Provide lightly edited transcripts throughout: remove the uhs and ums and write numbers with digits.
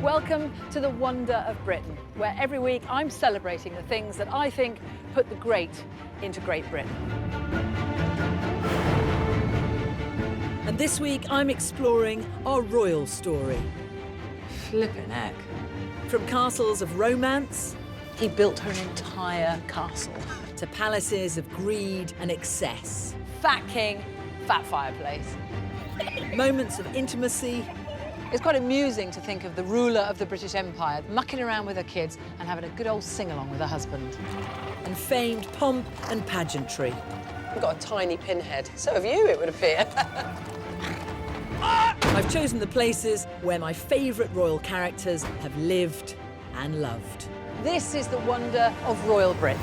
Welcome to the wonder of Britain, where every week I'm celebrating the things that I think put the great into Great Britain. And this week I'm exploring our royal story. Flippin' heck. From castles of romance He built her an entire castle. to palaces of greed and excess. Fat king, fat fireplace. Moments of intimacy It's quite amusing to think of the ruler of the British Empire mucking around with her kids and having a good old sing-along with her husband. and famed pomp and pageantry. I've got a tiny pinhead. So have you, it would appear. I've chosen the places where my favourite royal characters have lived and loved. This is the wonder of royal Britain.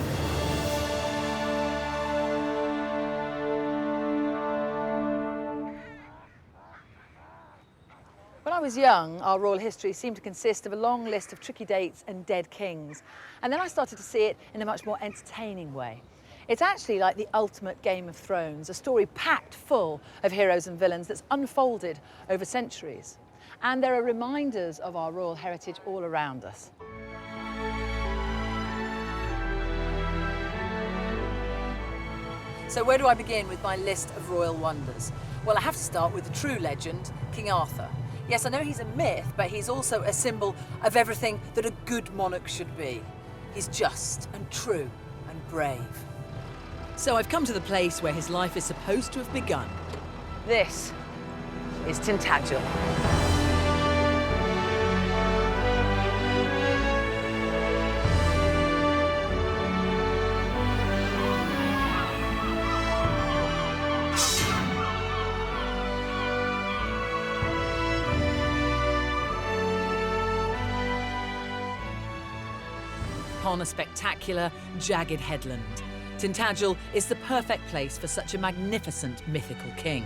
When I was young, our royal history seemed to consist of a long list of tricky dates and dead kings. And then I started to see it in a much more entertaining way. It's actually like the ultimate Game of Thrones, a story packed full of heroes and villains that's unfolded over centuries. And there are reminders of our royal heritage all around us. So where do I begin with my list of royal wonders? Well, I have to start with the true legend, King Arthur. Yes, I know he's a myth, but he's also a symbol of everything that a good monarch should be. He's just and true and brave. So I've come to the place where his life is supposed to have begun. This is Tintagel. On a spectacular, jagged headland, Tintagel is the perfect place for such a magnificent mythical king.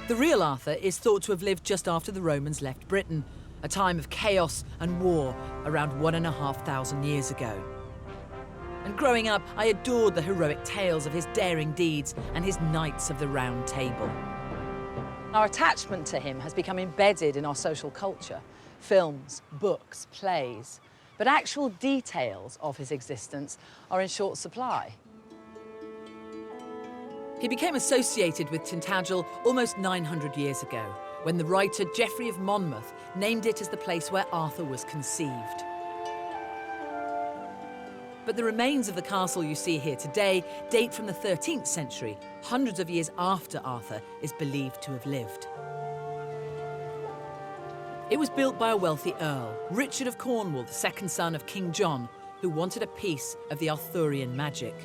The real Arthur is thought to have lived just after the Romans left Britain, a time of chaos and war around 1,500 years ago. And growing up, I adored the heroic tales of his daring deeds and his Knights of the Round Table. Our attachment to him has become embedded in our social culture. Films, books, plays. But actual details of his existence are in short supply. He became associated with Tintagel almost 900 years ago, when the writer Geoffrey of Monmouth named it as the place where Arthur was conceived. But the remains of the castle you see here today date from the 13th century, hundreds of years after Arthur is believed to have lived. It was built by a wealthy earl, Richard of Cornwall, the second son of King John, who wanted a piece of the Arthurian magic.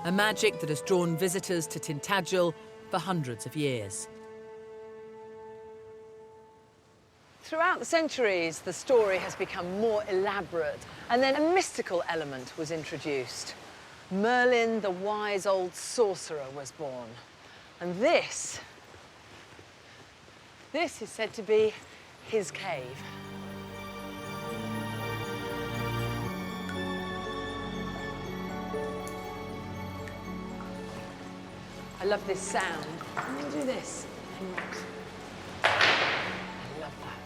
A magic that has drawn visitors to Tintagel for hundreds of years. Throughout the centuries, the story has become more elaborate, and then a mystical element was introduced. Merlin, the wise old sorcerer, was born. And this is said to be his cave. I love this sound. I'm going to do this. I love that.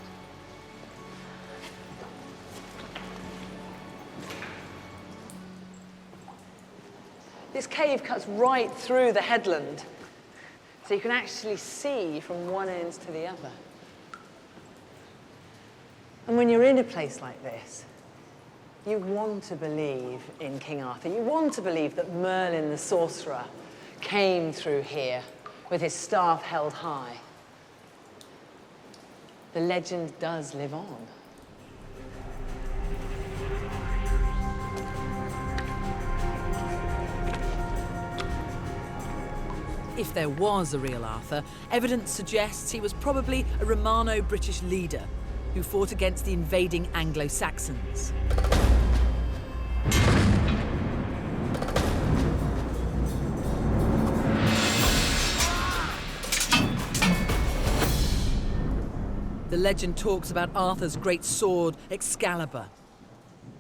This cave cuts right through the headland, so you can actually see from one end to the other. And when you're in a place like this, you want to believe in King Arthur. You want to believe that Merlin the sorcerer came through here with his staff held high. The legend does live on. If there was a real Arthur, evidence suggests he was probably a Romano-British leader who fought against the invading Anglo-Saxons. The legend talks about Arthur's great sword, Excalibur.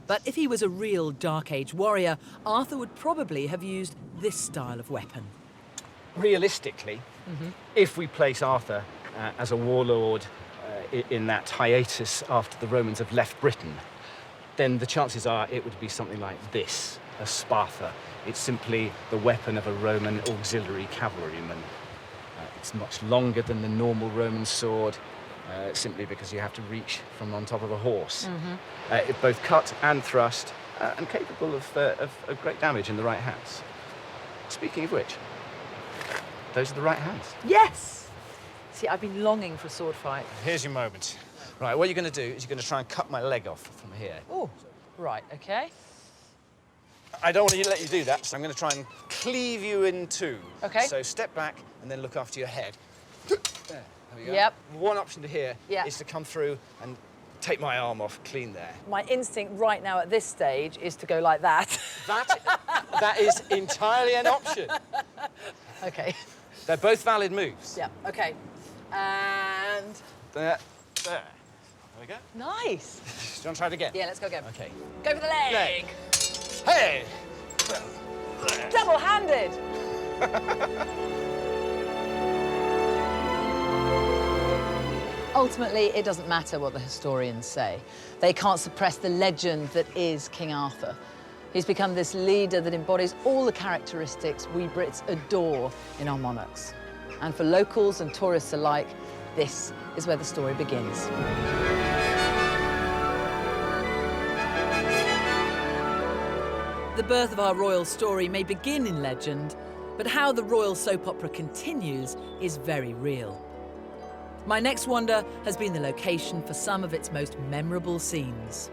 But if he was a real Dark Age warrior, Arthur would probably have used this style of weapon. Realistically, if we place Arthur as a warlord in that hiatus after the Romans have left Britain, then the chances are it would be something like this, a spatha. It's simply the weapon of a Roman auxiliary cavalryman. It's much longer than the normal Roman sword, simply because you have to reach from on top of a horse. It both cut and thrust, and capable of great damage in the right hands. Speaking of which, those are the right hands. Yes! See, I've been longing for a sword fight. Here's your moment. Right, what you're going to do is you're going to try and cut my leg off from here. Oh, right, OK. I don't want to let you do that, so I'm going to try and cleave you in two. OK. So step back and then look after your head. There we go. Yep. One option to here Yep. is to come through and take my arm off clean there. My instinct right now at this stage is to go like that. That is entirely an option. OK. They're both valid moves. Yeah, OK. And... There. There we go. Nice. Do you want to try it again? Yeah, let's go again. OK. Go for the leg. Hey! Double-handed. Ultimately, it doesn't matter what the historians say. They can't suppress the legend that is King Arthur. He's become this leader that embodies all the characteristics we Brits adore in our monarchs. And for locals and tourists alike, this is where the story begins. The birth of our royal story may begin in legend, but how the royal soap opera continues is very real. My next wonder has been the location for some of its most memorable scenes.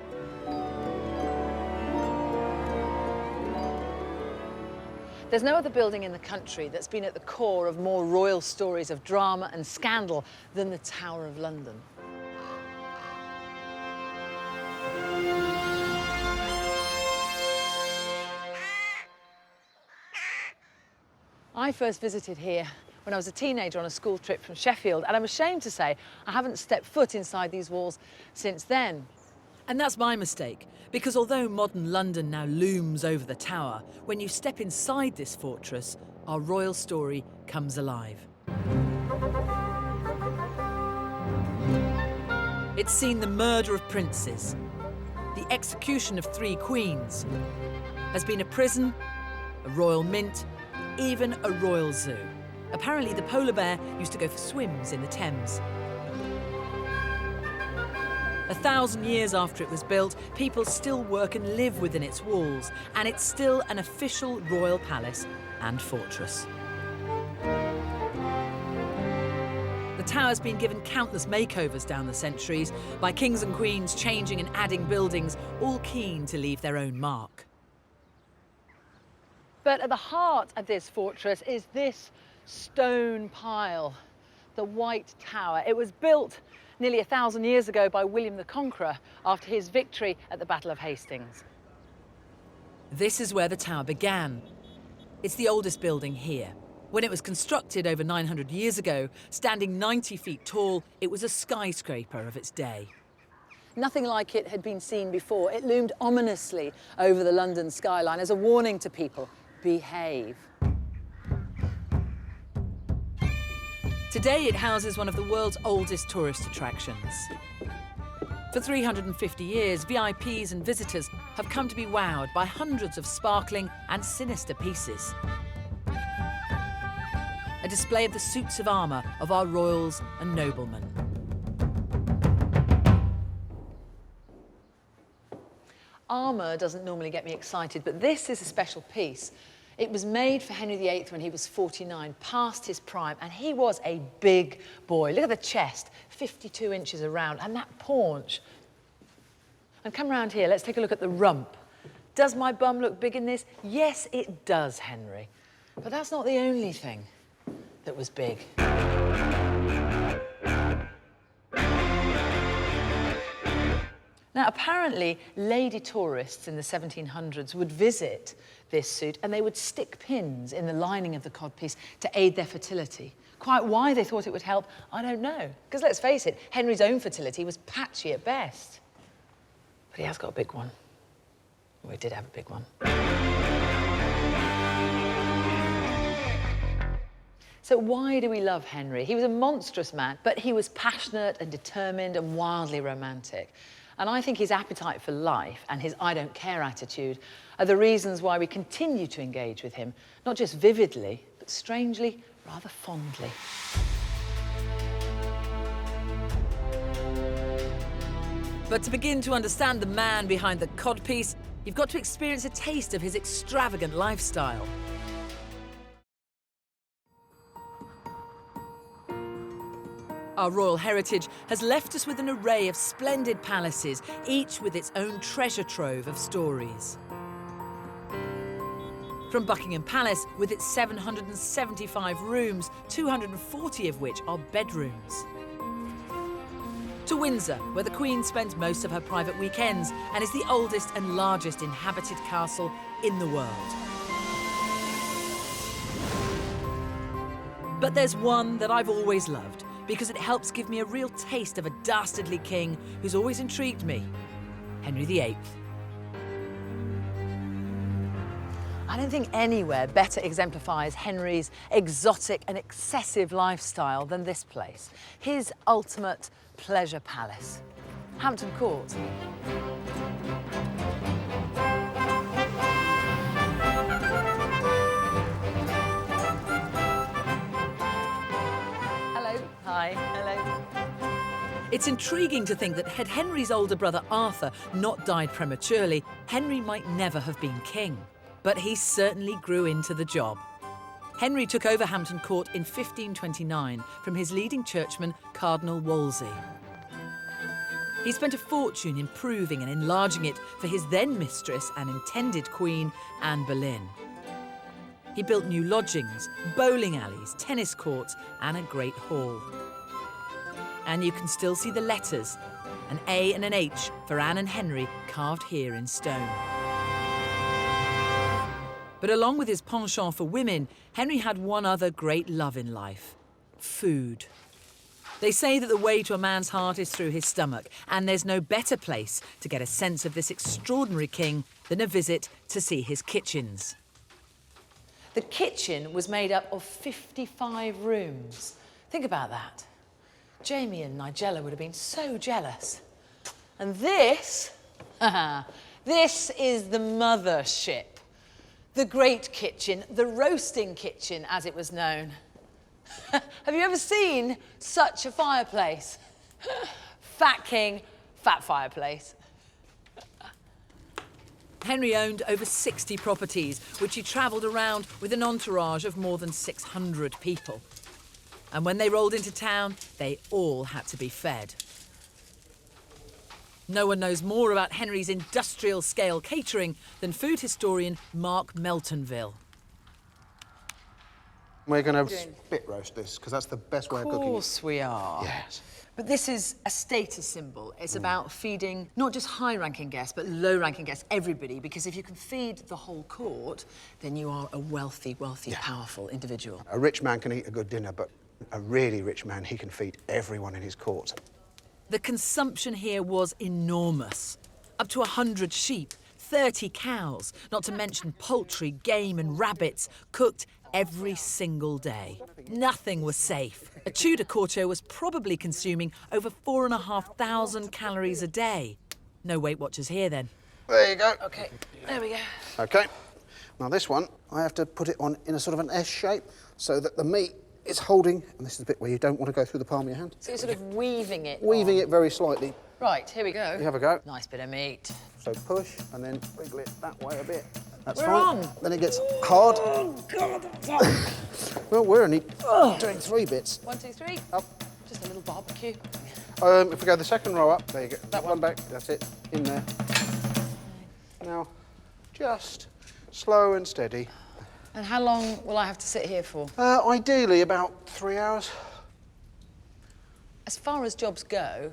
There's no other building in the country that's been at the core of more royal stories of drama and scandal than the Tower of London. I first visited here when I was a teenager on a school trip from Sheffield, and I'm ashamed to say I haven't stepped foot inside these walls since then. And that's my mistake, because although modern London now looms over the tower, when you step inside this fortress, our royal story comes alive. It's seen the murder of princes, the execution of 3 queens, has been a prison, a royal mint, even a royal zoo. Apparently the polar bear used to go for swims in the Thames. 1,000 years after it was built, people still work and live within its walls, and it's still an official royal palace and fortress. The tower's been given countless makeovers down the centuries by kings and queens changing and adding buildings, all keen to leave their own mark. But at the heart of this fortress is this stone pile, the White Tower. It was built nearly 1,000 years ago by William the Conqueror after his victory at the Battle of Hastings. This is where the tower began. It's the oldest building here. When it was constructed over 900 years ago, standing 90 feet tall, it was a skyscraper of its day. Nothing like it had been seen before. It loomed ominously over the London skyline as a warning to people: behave. Today it houses one of the world's oldest tourist attractions. For 350 years, VIPs and visitors have come to be wowed by hundreds of sparkling and sinister pieces. A display of the suits of armour of our royals and noblemen. Armour doesn't normally get me excited, but this is a special piece. It was made for Henry VIII when he was 49, past his prime, and he was a big boy. Look at the chest, 52 inches around, and that paunch. And come round here, let's take a look at the rump. Does my bum look big in this? Yes, it does, Henry. But that's not the only thing that was big. Now, apparently, lady tourists in the 1700s would visit this suit and they would stick pins in the lining of the codpiece to aid their fertility. Quite why they thought it would help, I don't know. Because let's face it, Henry's own fertility was patchy at best. But he has got a big one. Well, he did have a big one. So why do we love Henry? He was a monstrous man, but he was passionate and determined and wildly romantic. And I think his appetite for life and his I don't care attitude are the reasons why we continue to engage with him, not just vividly, but strangely, rather fondly. But to begin to understand the man behind the codpiece, you've got to experience a taste of his extravagant lifestyle. Our royal heritage has left us with an array of splendid palaces, each with its own treasure trove of stories. From Buckingham Palace, with its 775 rooms, 240 of which are bedrooms. To Windsor, where the Queen spends most of her private weekends and is the oldest and largest inhabited castle in the world. But there's one that I've always loved, because it helps give me a real taste of a dastardly king who's always intrigued me, Henry VIII. I don't think anywhere better exemplifies Henry's exotic and excessive lifestyle than this place, his ultimate pleasure palace, Hampton Court. Hello. Hi. Hello. It's intriguing to think that had Henry's older brother Arthur not died prematurely, Henry might never have been king. But he certainly grew into the job. Henry took over Hampton Court in 1529 from his leading churchman, Cardinal Wolsey. He spent a fortune improving and enlarging it for his then mistress and intended queen, Anne Boleyn. He built new lodgings, bowling alleys, tennis courts, and a great hall. And you can still see the letters, an A and an H for Anne and Henry, carved here in stone. But along with his penchant for women, Henry had one other great love in life: food. They say that the way to a man's heart is through his stomach, and there's no better place to get a sense of this extraordinary king than a visit to see his kitchens. The kitchen was made up of 55 rooms. Think about that. Jamie and Nigella would have been so jealous. And this, this is the mothership. The great kitchen, the roasting kitchen, as it was known. Have you ever seen such a fireplace? Fat king, fat fireplace. Henry owned over 60 properties, which he travelled around with an entourage of more than 600 people. And when they rolled into town, they all had to be fed. No one knows more about Henry's industrial-scale catering than food historian Mark Meltonville. We're going to spit roast this, because that's the best way of cooking it. Of course we are. Yes. But this is a status symbol. It's about feeding not just high-ranking guests, but low-ranking guests, everybody, because if you can feed the whole court, then you are a wealthy, powerful individual. A rich man can eat a good dinner, but a really rich man, he can feed everyone in his court. The consumption here was enormous. Up to 100 sheep, 30 cows, not to mention poultry, game and rabbits, cooked every single day. Nothing was safe. A Tudor courtier was probably consuming over 4,500 calories a day. No Weight Watchers here then. There you go. OK, there we go. OK. Now this one, I have to put it on in a sort of an S shape so that the meat is holding, and this is the bit where you don't want to go through the palm of your hand. So you're sort of weaving it Weaving it very slightly. Right, here we go. You have a go. Nice bit of meat. So push, and then wiggle it that way a bit. That's We're fine. on. Then it gets hard. Oh, God. Well, we're only doing 3 bits. 1, 2, 3. Up. Just a little barbecue. If we go the second row up, there you go. That one back, that's it. In there. Now, just slow and steady. And how long will I have to sit here for? Ideally about 3 hours. As far as jobs go,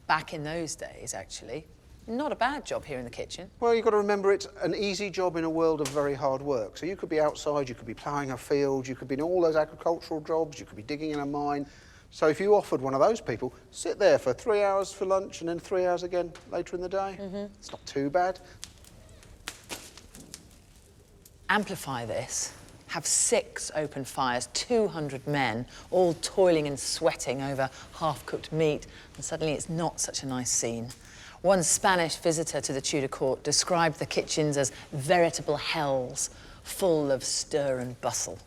back in those days, actually, not a bad job here in the kitchen. Well, you've got to remember it's an easy job in a world of very hard work. So you could be outside, you could be ploughing a field, you could be in all those agricultural jobs, you could be digging in a mine. So if you offered one of those people, sit there for 3 hours for lunch and then 3 hours again later in the day. It's not too bad. Amplify this. have 6 open fires, 200 men, all toiling and sweating over half-cooked meat, and suddenly it's not such a nice scene. One Spanish visitor to the Tudor court described the kitchens as veritable hells, full of stir and bustle.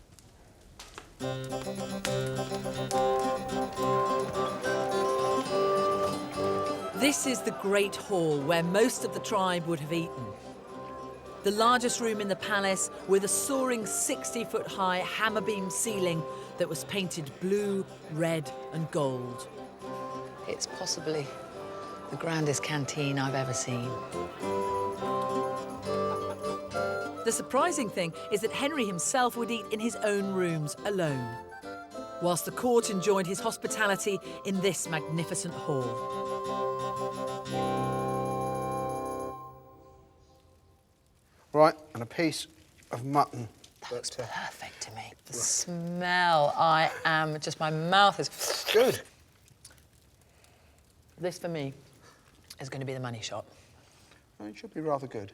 This is the Great Hall where most of the tribe would have eaten. The largest room in the palace with a soaring 60-foot-high hammer-beam ceiling that was painted blue, red and gold. It's possibly the grandest canteen I've ever seen. The surprising thing is that Henry himself would eat in his own rooms alone, whilst the court enjoyed his hospitality in this magnificent hall. Right, and a piece of mutton. That looks perfect to me. The smell, my mouth is Good. This, for me, is going to be the money shot. Well, it should be rather good.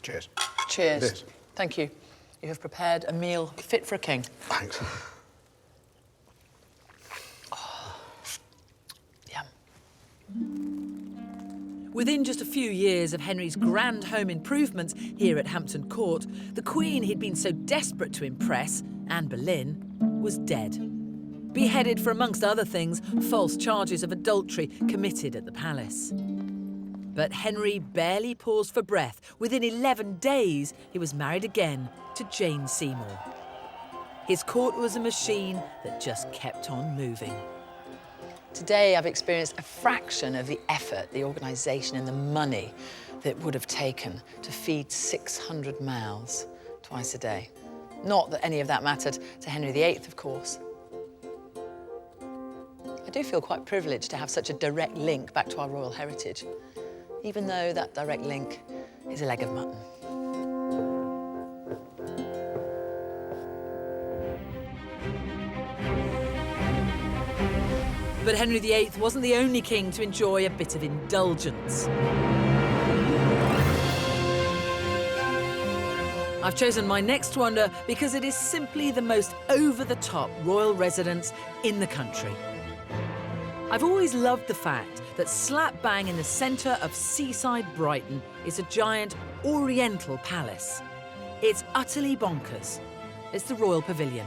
Cheers. Cheers. It is. Thank you. You have prepared a meal fit for a king. Thanks. Yum. Within just a few years of Henry's grand home improvements here at Hampton Court, the Queen he'd been so desperate to impress, Anne Boleyn, was dead. Beheaded for, amongst other things, false charges of adultery committed at the palace. But Henry barely paused for breath. Within 11 days, he was married again to Jane Seymour. His court was a machine that just kept on moving. Today, I've experienced a fraction of the effort, the organisation and the money that would have taken to feed 600 mouths twice a day. Not that any of that mattered to Henry VIII, of course. I do feel quite privileged to have such a direct link back to our royal heritage, even though that direct link is a leg of mutton. But Henry VIII wasn't the only king to enjoy a bit of indulgence. I've chosen my next wonder because it is simply the most over-the-top royal residence in the country. I've always loved the fact that slap bang in the centre of seaside Brighton is a giant oriental palace. It's utterly bonkers. It's the Royal Pavilion.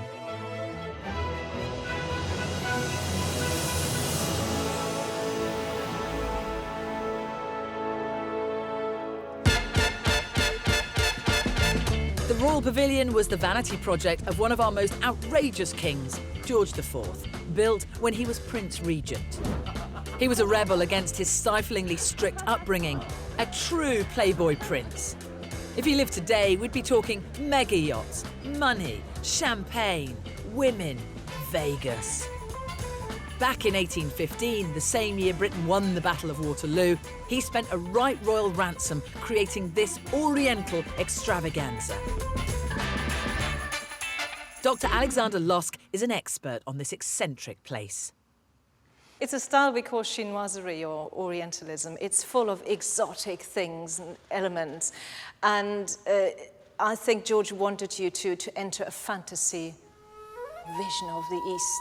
The Royal Pavilion was the vanity project of one of our most outrageous kings, George IV, built when he was Prince Regent. He was a rebel against his stiflingly strict upbringing, a true playboy prince. If he lived today, we'd be talking mega yachts, money, champagne, women, Vegas. Back in 1815, the same year Britain won the Battle of Waterloo, he spent a right royal ransom creating this oriental extravaganza. Dr. Alexander Losk is an expert on this eccentric place. It's a style we call chinoiserie or Orientalism. It's full of exotic things and elements. And I think George wanted you to enter a fantasy vision of the East.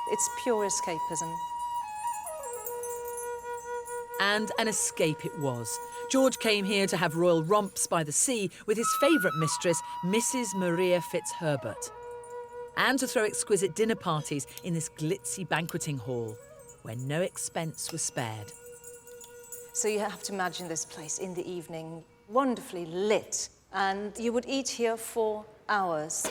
It's pure escapism. And an escape it was. George came here to have royal romps by the sea with his favourite mistress, Mrs. Maria Fitzherbert, and to throw exquisite dinner parties in this glitzy banqueting hall, where no expense was spared. So you have to imagine this place in the evening, wonderfully lit, and you would eat here for hours.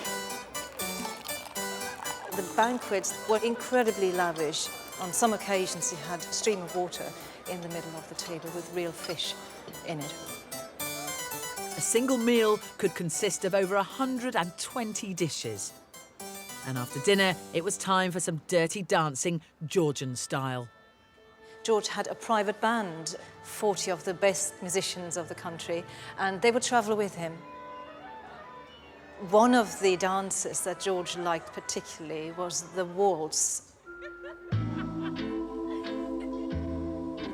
The banquets were incredibly lavish. On some occasions, you had a stream of water in the middle of the table with real fish in it. A single meal could consist of over 120 dishes. And after dinner, it was time for some dirty dancing, Georgian style. George had a private band, 40 of the best musicians of the country, and they would travel with him. One of the dances that George liked particularly was the waltz.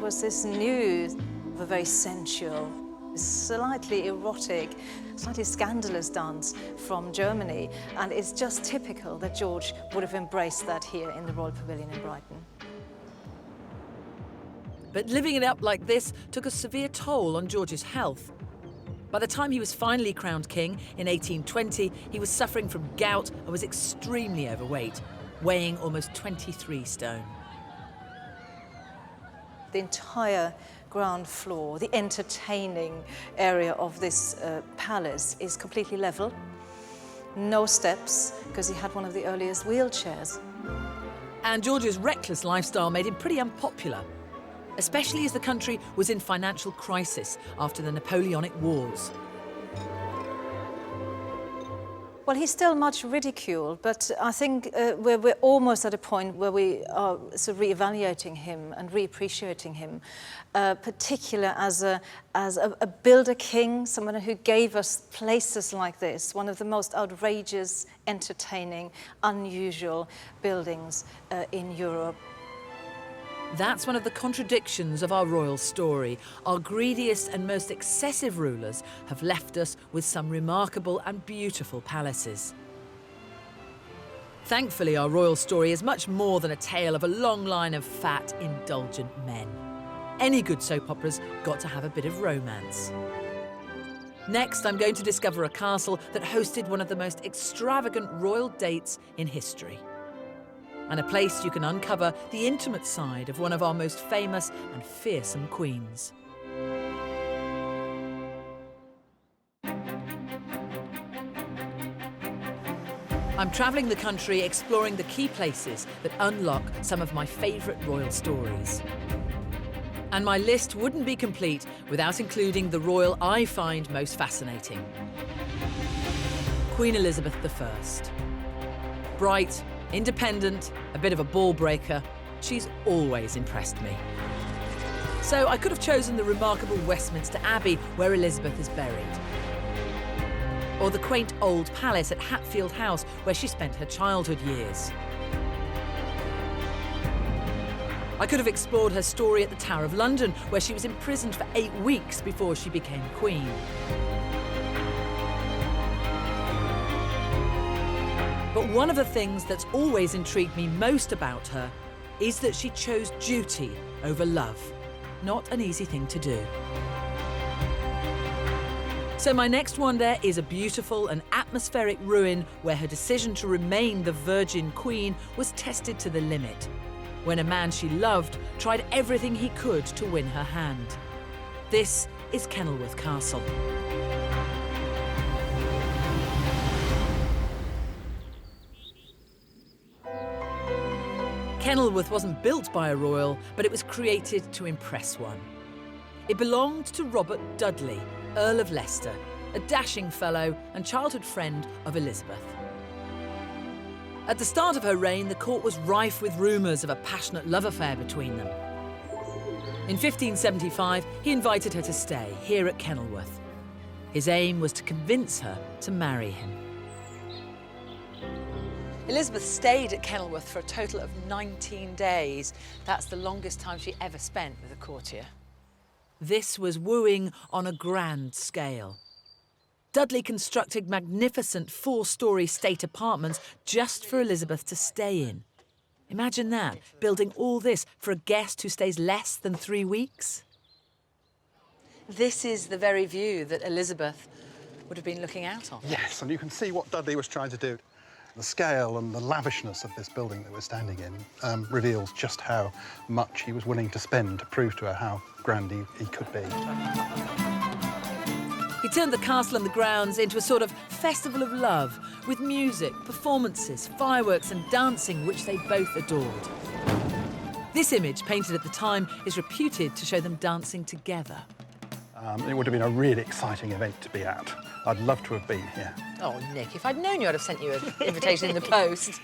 was this new, very sensual, slightly erotic, slightly scandalous dance from Germany. And it's just typical that George would have embraced that here in the Royal Pavilion in Brighton. But living it up like this took a severe toll on George's health. By the time he was finally crowned king in 1820, he was suffering from gout and was extremely overweight, weighing almost 23 stone. The entire ground floor, the entertaining area of this palace is completely level. No steps, because he had one of the earliest wheelchairs. And George's reckless lifestyle made him pretty unpopular, especially as the country was in financial crisis after the Napoleonic Wars. Well, he's still much ridiculed, but I think we're almost at a point where we are sort of re-evaluating him and re-appreciating him, particularly as a builder king, someone who gave us places like this, one of the most outrageous, entertaining, unusual buildings in Europe. That's one of the contradictions of our royal story. Our greediest and most excessive rulers have left us with some remarkable and beautiful palaces. Thankfully, our royal story is much more than a tale of a long line of fat, indulgent men. Any good soap opera's got to have a bit of romance. Next, I'm going to discover a castle that hosted one of the most extravagant royal dates in history, and a place you can uncover the intimate side of one of our most famous and fearsome queens. I'm travelling the country exploring the key places that unlock some of my favourite royal stories. And my list wouldn't be complete without including the royal I find most fascinating. Queen Elizabeth I. Bright, independent, a bit of a ball breaker, she's always impressed me. So I could have chosen the remarkable Westminster Abbey, where Elizabeth is buried, or the quaint old palace at Hatfield House, where she spent her childhood years. I could have explored her story at the Tower of London, where she was imprisoned for 8 weeks before she became queen. But one of the things that's always intrigued me most about her is that she chose duty over love. Not an easy thing to do. So my next wonder is a beautiful and atmospheric ruin where her decision to remain the Virgin Queen was tested to the limit, when a man she loved tried everything he could to win her hand. This is Kenilworth Castle. Kenilworth wasn't built by a royal, but it was created to impress one. It belonged to Robert Dudley, Earl of Leicester, a dashing fellow and childhood friend of Elizabeth. At the start of her reign, the court was rife with rumours of a passionate love affair between them. In 1575, he invited her to stay here at Kenilworth. His aim was to convince her to marry him. Elizabeth stayed at Kenilworth for a total of 19 days. That's the longest time she ever spent with a courtier. This was wooing on a grand scale. Dudley constructed magnificent 4-storey state apartments just for Elizabeth to stay in. Imagine that, building all this for a guest who stays less than 3 weeks. This is the very view that Elizabeth would have been looking out on. Yes, and you can see what Dudley was trying to do. The scale and the lavishness of this building that we're standing in reveals just how much he was willing to spend to prove to her how grand he could be. He turned the castle and the grounds into a sort of festival of love, with music, performances, fireworks and dancing, which they both adored. This image, painted at the time, is reputed to show them dancing together. It would have been a really exciting event to be at. I'd love to have been here. Oh, Nick, if I'd known you, I'd have sent you an invitation in the post.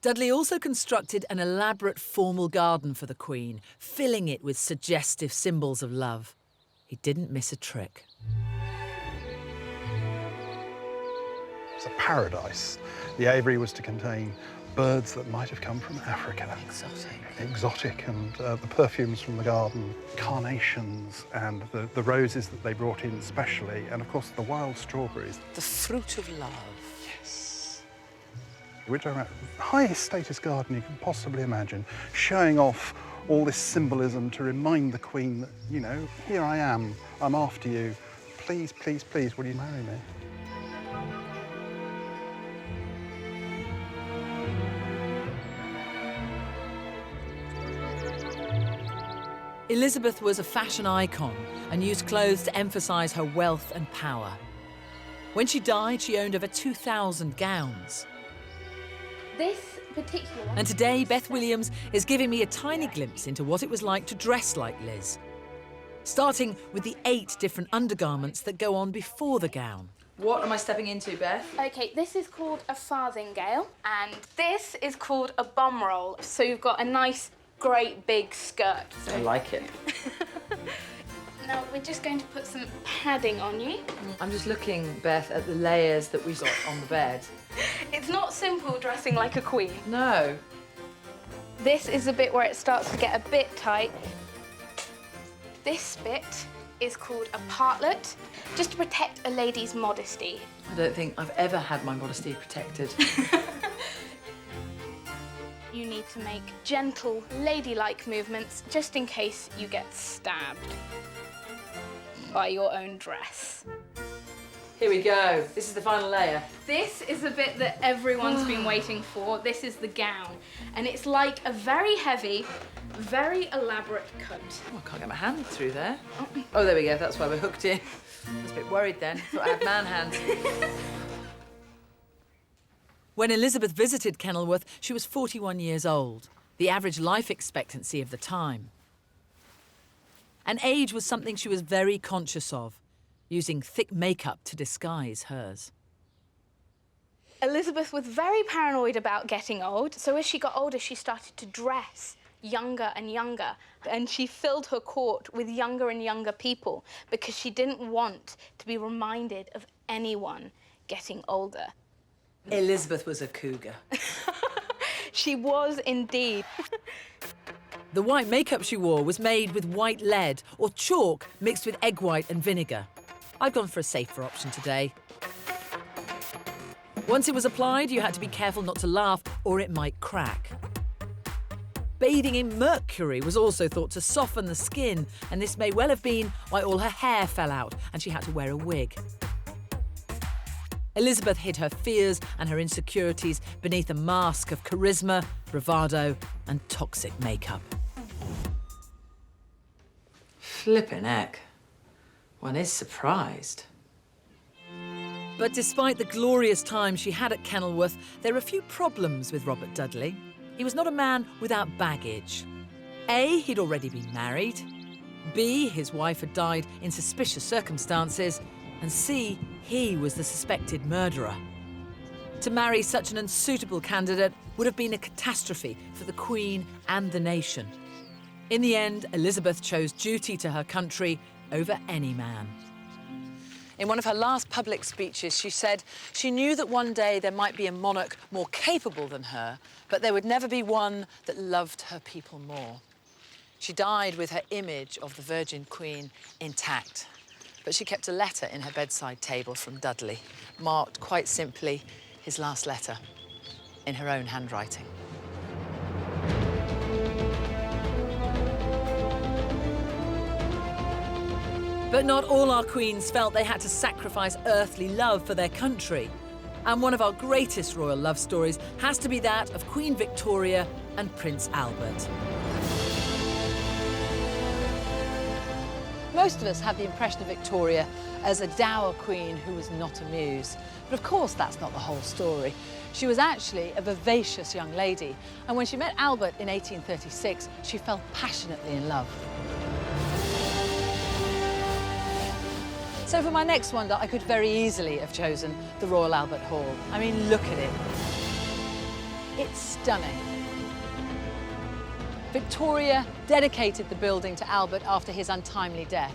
Dudley also constructed an elaborate formal garden for the Queen, filling it with suggestive symbols of love. He didn't miss a trick. It's a paradise. The aviary was to contain birds that might have come from Africa. Exotic. Exotic, and the perfumes from the garden, carnations, and the roses that they brought in specially, and of course the wild strawberries. The fruit of love. Yes. Which are the highest status garden you can possibly imagine, showing off all this symbolism to remind the Queen that, you know, here I am, I'm after you. Please, please, please, will you marry me? Elizabeth was a fashion icon and used clothes to emphasise her wealth and power. When she died, she owned over 2,000 gowns. This particular one... And today, Beth Williams is giving me a tiny glimpse into what it was like to dress like Liz. Starting with the 8 different undergarments that go on before the gown. What am I stepping into, Beth? OK, this is called a farthingale, and this is called a bomb roll. So you've got a nice, great big skirt. I like it. Now, we're just going to put some padding on you. I'm just looking, Beth, at the layers that we've got on the bed. It's not simple dressing like a queen. No. This is the bit where it starts to get a bit tight. This bit is called a partlet, just to protect a lady's modesty. I don't think I've ever had my modesty protected. You need to make gentle, ladylike movements just in case you get stabbed by your own dress. Here we go. This is the final layer. This is the bit that everyone's been waiting for. This is the gown. And it's like a very heavy, very elaborate coat. Oh, I can't get my hand through there. Oh, there we go. That's why we're hooked in. I was a bit worried then. Thought I had man hands. When Elizabeth visited Kenilworth, she was 41 years old, the average life expectancy of the time. And age was something she was very conscious of, using thick makeup to disguise hers. Elizabeth was very paranoid about getting old, so as she got older, she started to dress younger and younger, and she filled her court with younger and younger people because she didn't want to be reminded of anyone getting older. Elizabeth was a cougar. She was indeed. The white makeup she wore was made with white lead or chalk mixed with egg white and vinegar. I've gone for a safer option today. Once it was applied, you had to be careful not to laugh or it might crack. Bathing in mercury was also thought to soften the skin, and this may well have been why all her hair fell out and she had to wear a wig. Elizabeth hid her fears and her insecurities beneath a mask of charisma, bravado and toxic makeup. Flippin' heck. One is surprised. But despite the glorious time she had at Kenilworth, there were a few problems with Robert Dudley. He was not a man without baggage. A, he'd already been married. B, his wife had died in suspicious circumstances. And C, he was the suspected murderer. To marry such an unsuitable candidate would have been a catastrophe for the Queen and the nation. In the end, Elizabeth chose duty to her country over any man. In one of her last public speeches, she said she knew that one day there might be a monarch more capable than her, but there would never be one that loved her people more. She died with her image of the Virgin Queen intact, but she kept a letter in her bedside table from Dudley, marked quite simply his last letter, in her own handwriting. But not all our queens felt they had to sacrifice earthly love for their country. And one of our greatest royal love stories has to be that of Queen Victoria and Prince Albert. Most of us have the impression of Victoria as a dour queen who was not a muse. But of course that's not the whole story. She was actually a vivacious young lady, and when she met Albert in 1836, she fell passionately in love. So for my next wonder, I could very easily have chosen the Royal Albert Hall. I mean, look at it. It's stunning. Victoria dedicated the building to Albert after his untimely death.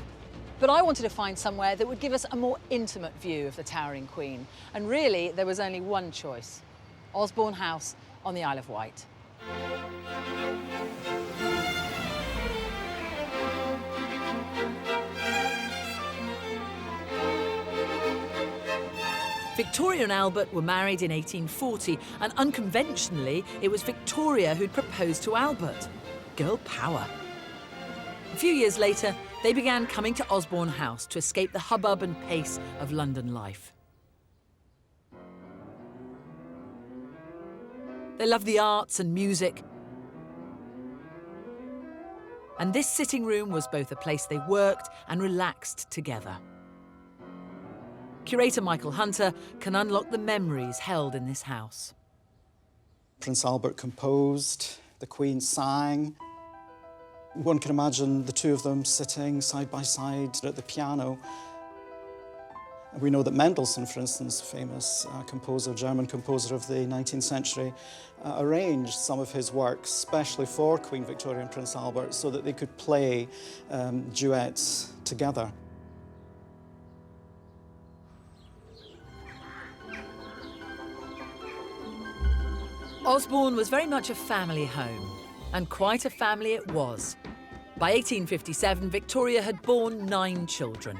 But I wanted to find somewhere that would give us a more intimate view of the towering Queen. And really, there was only one choice: Osborne House on the Isle of Wight. Victoria and Albert were married in 1840, and unconventionally, it was Victoria who'd proposed to Albert. Girl power. A few years later, they began coming to Osborne House to escape the hubbub and pace of London life. They loved the arts and music, and this sitting room was both a place they worked and relaxed together. Curator Michael Hunter can unlock the memories held in this house. Prince Albert composed, the Queen sang. One can imagine the two of them sitting side by side at the piano. We know that Mendelssohn, for instance, famous composer, German composer of the 19th century, arranged some of his works especially for Queen Victoria and Prince Albert so that they could play duets together. Osborne was very much a family home, and quite a family it was. By 1857, Victoria had borne 9 children.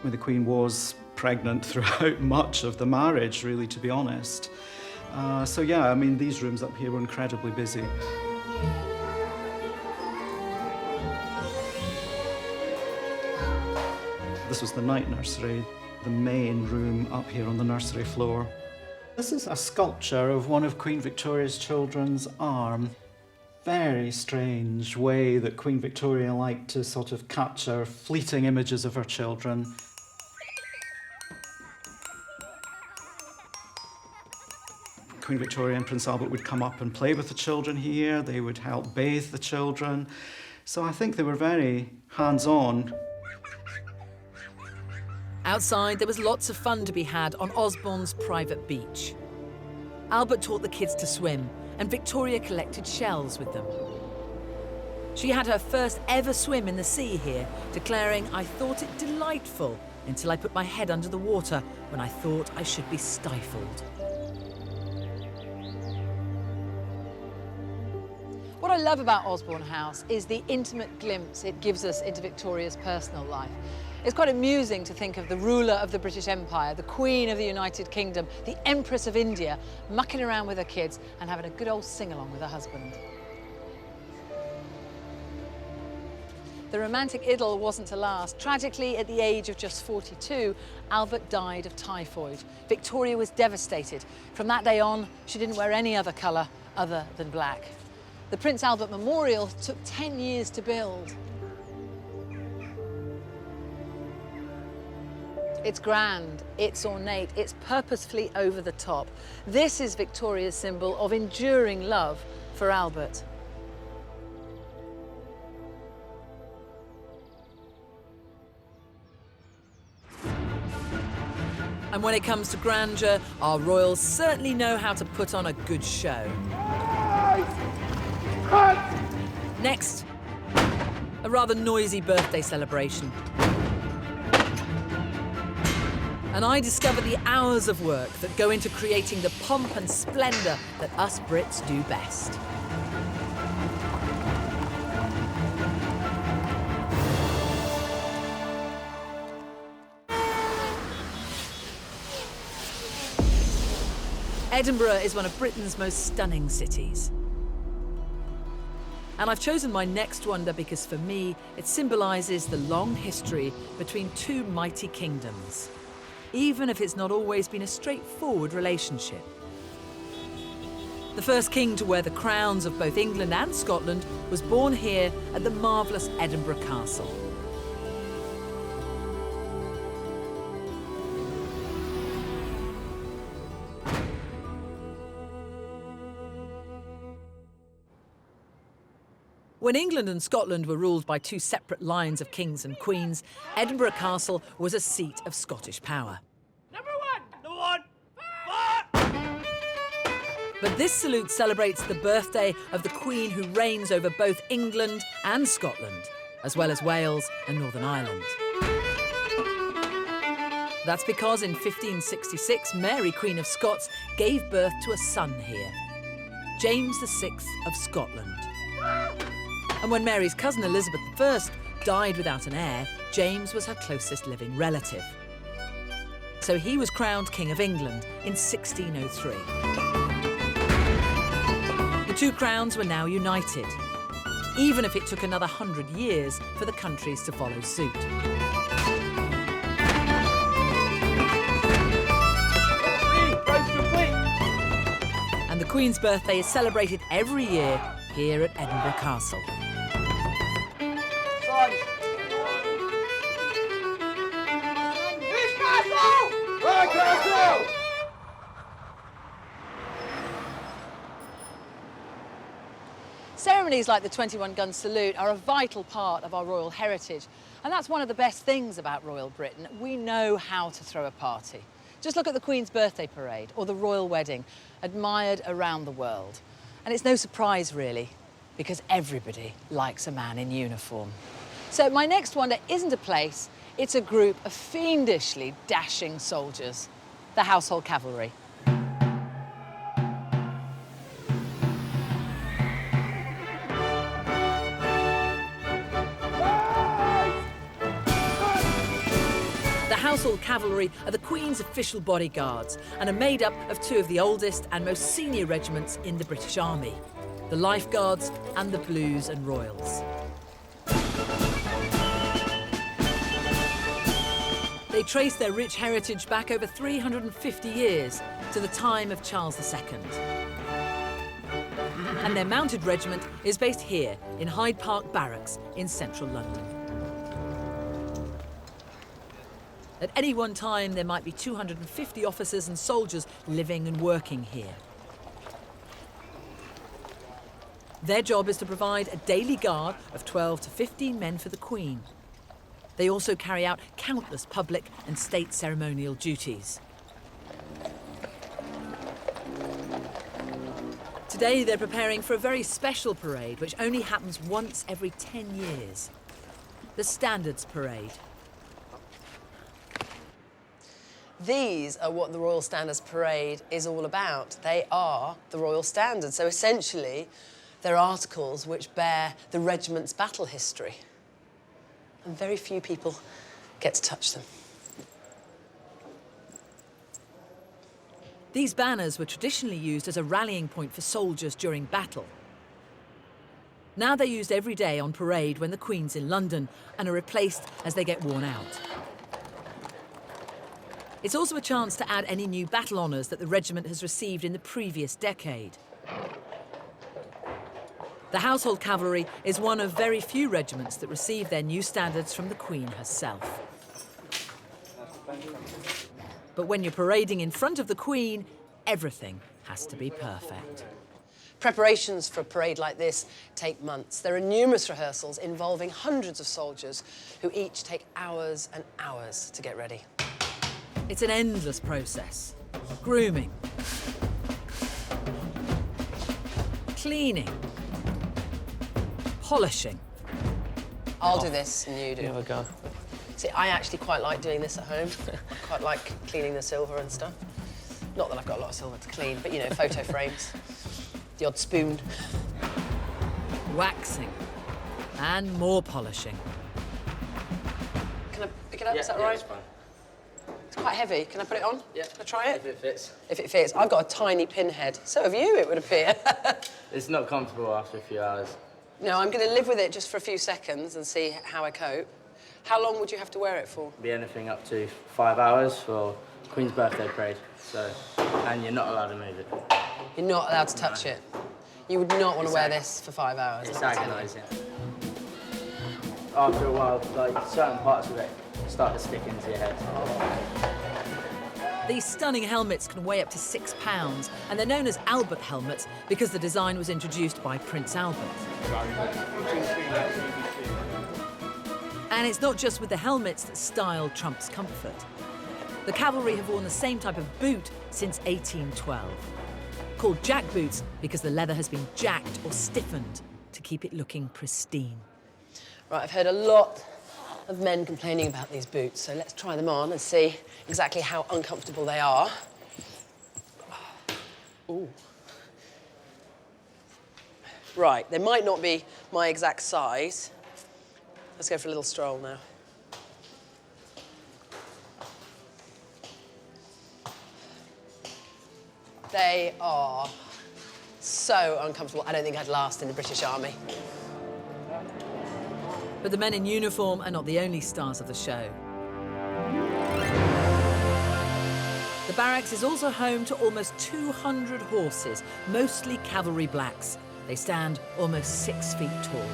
The Queen was pregnant throughout much of the marriage, really, to be honest. So yeah, I mean, these rooms up here were incredibly busy. This was the night nursery, the main room up here on the nursery floor. This is a sculpture of one of Queen Victoria's children's arm. Very strange way that Queen Victoria liked to sort of capture fleeting images of her children. Queen Victoria and Prince Albert would come up and play with the children here. They would help bathe the children. So I think they were very hands-on. Outside, there was lots of fun to be had on Osborne's private beach. Albert taught the kids to swim, and Victoria collected shells with them. She had her first ever swim in the sea here, declaring, "I thought it delightful until I put my head under the water when I thought I should be stifled." What I love about Osborne House is the intimate glimpse it gives us into Victoria's personal life. It's quite amusing to think of the ruler of the British Empire, the Queen of the United Kingdom, the Empress of India, mucking around with her kids and having a good old sing-along with her husband. The romantic idyll wasn't to last. Tragically, at the age of just 42, Albert died of typhoid. Victoria was devastated. From that day on, she didn't wear any other colour other than black. The Prince Albert Memorial took 10 years to build. It's grand, it's ornate, it's purposefully over the top. This is Victoria's symbol of enduring love for Albert. And when it comes to grandeur, our royals certainly know how to put on a good show. Next, a rather noisy birthday celebration. And I discover the hours of work that go into creating the pomp and splendour that us Brits do best. Edinburgh is one of Britain's most stunning cities. And I've chosen my next wonder because for me, it symbolises the long history between two mighty kingdoms, even if it's not always been a straightforward relationship. The first king to wear the crowns of both England and Scotland was born here at the marvellous Edinburgh Castle. When England and Scotland were ruled by two separate lines of kings and queens, Edinburgh Castle was a seat of Scottish power. Number one! But this salute celebrates the birthday of the Queen who reigns over both England and Scotland, as well as Wales and Northern Ireland. That's because in 1566, Mary, Queen of Scots, gave birth to a son here, James VI of Scotland. And when Mary's cousin Elizabeth I died without an heir, James was her closest living relative. So he was crowned King of England in 1603. The two crowns were now united, even if it took another 100 years for the countries to follow suit. And the Queen's birthday is celebrated every year here at Edinburgh Castle. Ceremonies like the 21-gun salute are a vital part of our royal heritage, and that's one of the best things about royal Britain. We know how to throw a party. Just look at the Queen's birthday parade or the royal wedding, admired around the world. And it's no surprise, really, because everybody likes a man in uniform. So my next wonder isn't a place, it's a group of fiendishly dashing soldiers, the Household Cavalry. The Household Cavalry are the Queen's official bodyguards and are made up of two of the oldest and most senior regiments in the British Army, the Life Guards and the Blues and Royals. They trace their rich heritage back over 350 years to the time of Charles II. And their mounted regiment is based here in Hyde Park Barracks in central London. At any one time, there might be 250 officers and soldiers living and working here. Their job is to provide a daily guard of 12 to 15 men for the Queen. They also carry out countless public and state ceremonial duties. Today, they're preparing for a very special parade, which only happens once every 10 years. The Standards Parade. These are what the Royal Standards Parade is all about. They are the Royal Standards. So essentially, they're articles which bear the regiment's battle history. And very few people get to touch them. These banners were traditionally used as a rallying point for soldiers during battle. Now they're used every day on parade when the Queen's in London and are replaced as they get worn out. It's also a chance to add any new battle honours that the regiment has received in the previous decade. The Household Cavalry is one of very few regiments that receive their new standards from the Queen herself. But when you're parading in front of the Queen, everything has to be perfect. Preparations for a parade like this take months. There are numerous rehearsals involving hundreds of soldiers who each take hours and hours to get ready. It's an endless process. Grooming, cleaning, polishing. I'll do this and you do. Have a go. See, I actually quite like doing this at home. I quite like cleaning the silver and stuff. Not that I've got a lot of silver to clean, but, you know, photo frames, the odd spoon. Waxing, and more polishing. Can I pick it up? Yeah, Is that yeah, right? it's fine. It's quite heavy. Can I put it on? Yeah. Can I try it? If it fits. If it fits. I've got a tiny pinhead. So have you, it would appear. It's not comfortable after a few hours. No, I'm going to live with it just for a few seconds and see how I cope. How long would you have to wear it for? Be anything up to 5 hours for Queen's birthday parade. So, and you're not allowed to move it. You're not allowed to touch it. You would not want to wear this for 5 hours. It's let me tell you. agonising. After a while, like, certain parts of it start to stick into your head. These stunning helmets can weigh up to 6 pounds, and they're known as Albert helmets because the design was introduced by Prince Albert. And it's not just with the helmets that style trumps comfort. The cavalry have worn the same type of boot since 1812, called jack boots because the leather has been jacked or stiffened to keep it looking pristine. Right, I've heard a lot of men complaining about these boots, so let's try them on and see exactly how uncomfortable they are. Ooh. Right, they might not be my exact size. Let's go for a little stroll now. They are so uncomfortable. I don't think I'd last in the British Army. But the men in uniform are not the only stars of the show. The barracks is also home to almost 200 horses, mostly cavalry blacks. They stand almost 6 feet tall.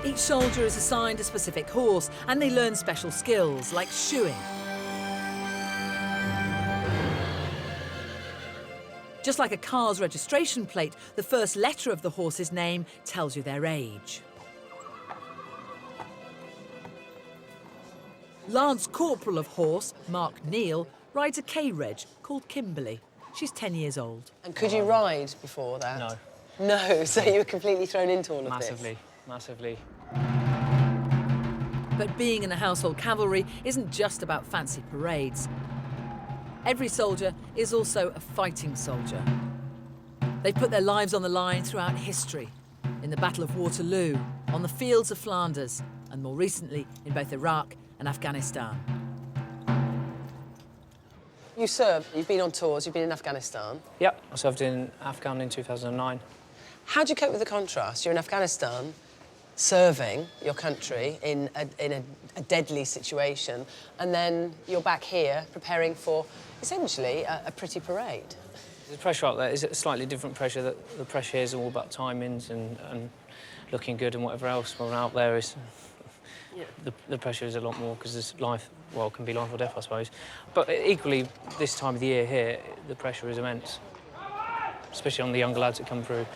Each soldier is assigned a specific horse, and they learn special skills, like shoeing. Just like a car's registration plate, the first letter of the horse's name tells you their age. Lance Corporal of Horse, Mark Neal, rides a K-Reg called Kimberley. She's 10 years old. And could you ride before that? No. No, so you were completely thrown into all of this? Massively. But being in the household cavalry isn't just about fancy parades. Every soldier is also a fighting soldier. They've put their lives on the line throughout history, in the Battle of Waterloo, on the fields of Flanders, and more recently in both Iraq and Afghanistan. You served, you've been on tours, you've been in Afghanistan. Yep, I served in Afghan in 2009. How do you cope with the contrast? You're in Afghanistan, serving your country in a deadly situation, and then you're back here preparing for, essentially, a pretty parade. The pressure out there is a slightly different pressure. That the pressure here is all about timings and looking good and whatever else. Well, out there is... Yeah. The pressure is a lot more because this life, well, can be life or death, I suppose. But equally, this time of the year here, the pressure is immense, especially on the younger lads that come through.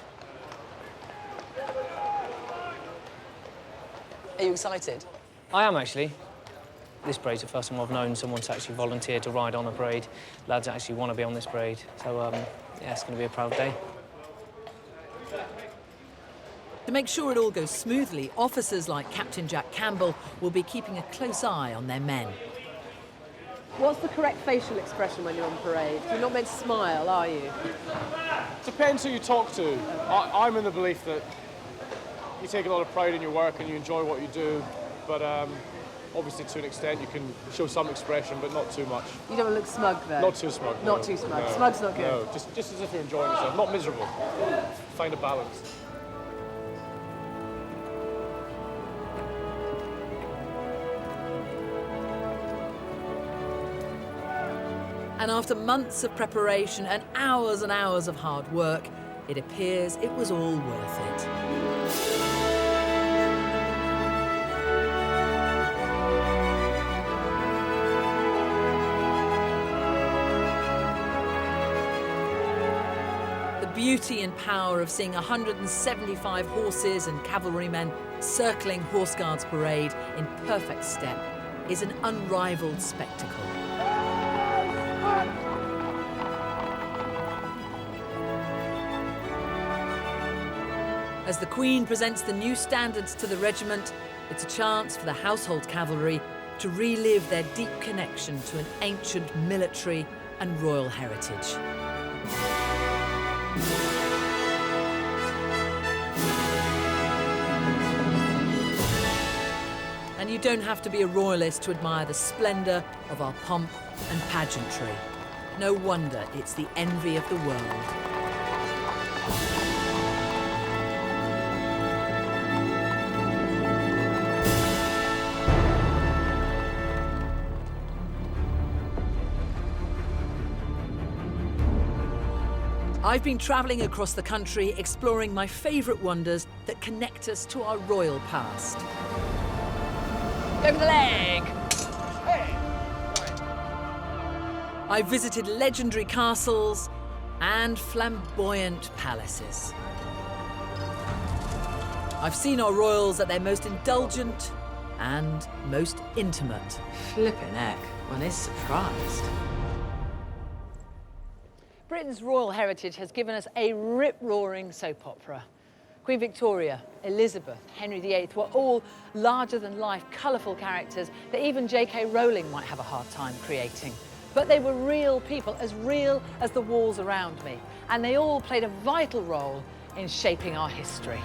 Are you excited? I am, actually. This parade's the first time I've known someone to actually volunteer to ride on a parade. Lads actually want to be on this parade. So, yeah, it's going to be a proud day. To make sure it all goes smoothly, officers like Captain Jack Campbell will be keeping a close eye on their men. What's the correct facial expression when you're on parade? You're not meant to smile, are you? Depends who you talk to. I'm in the belief that you take a lot of pride in your work and you enjoy what you do, but obviously to an extent you can show some expression, but not too much. You don't want to look smug, though? Not too smug. Not no. too smug. No. Smug's not good. No, just as if you're enjoying yourself. Not miserable. Find a balance. And after months of preparation and hours of hard work, it appears it was all worth it. The beauty and power of seeing 175 horses and cavalrymen circling Horse Guards Parade in perfect step is an unrivaled spectacle. As the Queen presents the new standards to the regiment, it's a chance for the household cavalry to relive their deep connection to an ancient military and royal heritage. And you don't have to be a royalist to admire the splendour of our pomp and pageantry. No wonder it's the envy of the world. I've been travelling across the country exploring my favourite wonders that connect us to our royal past. Go for the leg! I've visited legendary castles and flamboyant palaces. I've seen our royals at their most indulgent and most intimate. Flippin' heck, one is surprised. Britain Britain's royal heritage has given us a rip-roaring soap opera. Queen Victoria, Elizabeth, Henry VIII were all larger-than-life, colourful characters that even J.K. Rowling might have a hard time creating. But they were real people, as real as the walls around me, and they all played a vital role in shaping our history.